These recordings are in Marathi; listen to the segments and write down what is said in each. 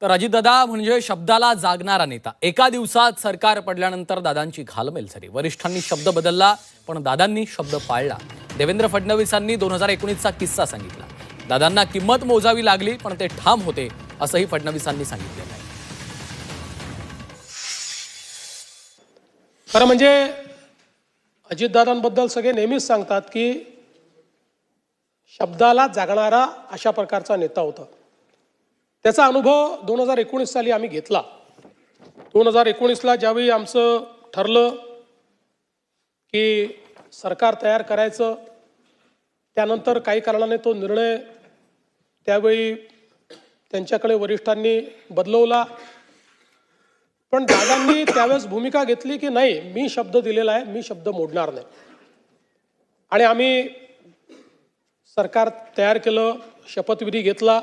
तर अजितदादा म्हणजे शब्दाला जागणारा नेता। एका दिवसात सरकार पडल्यानंतर दादांची घालमेल झाली। वरिष्ठांनी शब्द बदलला पण दादांनी शब्द पाळला। देवेंद्र फडणवीसांनी 2019चा किस्सा सांगितला। दादांना किंमत मोजावी लागली पण ते ठाम होते असंही फडणवीसांनी सांगितलं आहे। खरं म्हणजे अजितदादांबद्दल सगळे नेहमीच सांगतात की शब्दाला जागणारा अशा प्रकारचा नेता होता। त्याचा अनुभव 2019 साली आम्ही घेतला। 2019ला ज्यावेळी आमचं ठरलं की सरकार तयार करायचं, त्यानंतर काही कारणाने तो निर्णय त्यावेळी त्यांच्याकडे वरिष्ठांनी बदलवला। पण दादांनी त्यावेळेस भूमिका घेतली की नाही, मी शब्द दिलेला आहे, मी शब्द मोडणार नाही। आणि आम्ही सरकार तयार केलं, शपथविधी घेतला।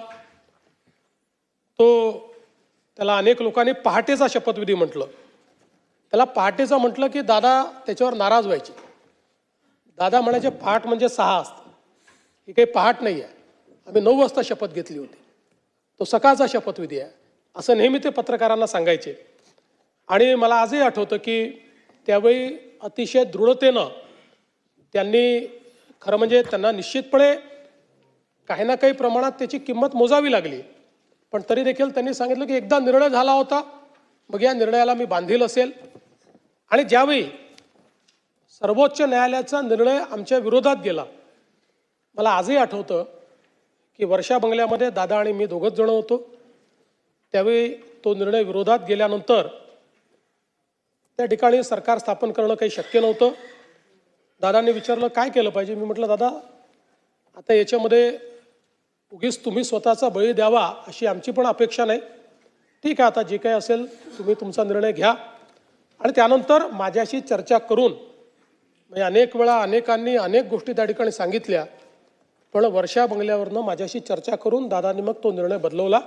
त्याला अनेक लोकांनी पहाटेचा शपथविधी म्हटलं। त्याला पहाटेचा म्हटलं की दादा त्याच्यावर नाराज व्हायचे। दादा म्हणायचे पहाट म्हणजे 6 असतं, ही काही पहाट नाही आहे, आम्ही 9 वाजता शपथ घेतली होती, तो सकाळचा शपथविधी आहे असं नेहमी ते पत्रकारांना सांगायचे। आणि मला आजही आठवतं की त्यावेळी अतिशय दृढतेनं त्यांनी, खरं म्हणजे त्यांना निश्चितपणे काही ना काही प्रमाणात त्याची किंमत मोजावी लागली, पण तरी देखील त्यांनी सांगितलं की एकदा निर्णय झाला होता, मग या निर्णयाला मी बांधील असेल। आणि ज्यावेळी सर्वोच्च न्यायालयाचा निर्णय आमच्या विरोधात गेला, मला आजही आठवतं की वर्षा बंगल्यामध्ये दादा आणि मी दोघंच जण होतो। त्यावेळी तो निर्णय विरोधात गेल्यानंतर त्या ठिकाणी सरकार स्थापन करणं काही शक्य नव्हतं। दादांनी विचारलं काय केलं पाहिजे। मी म्हटलं दादा आता याच्यामध्ये उगीच तुम्ही स्वतःचा बळी द्यावा अशी आमची पण अपेक्षा नाही, ठीक आहे आता जे काही असेल तुम्ही तुमचा निर्णय घ्या। आणि त्यानंतर माझ्याशी चर्चा करून, म्हणजे अनेक वेळा अनेकांनी अनेक गोष्टी त्या ठिकाणी सांगितल्या, पण वर्षा बंगल्यावरनं माझ्याशी चर्चा करून दादांनी मग तो निर्णय बदलवला।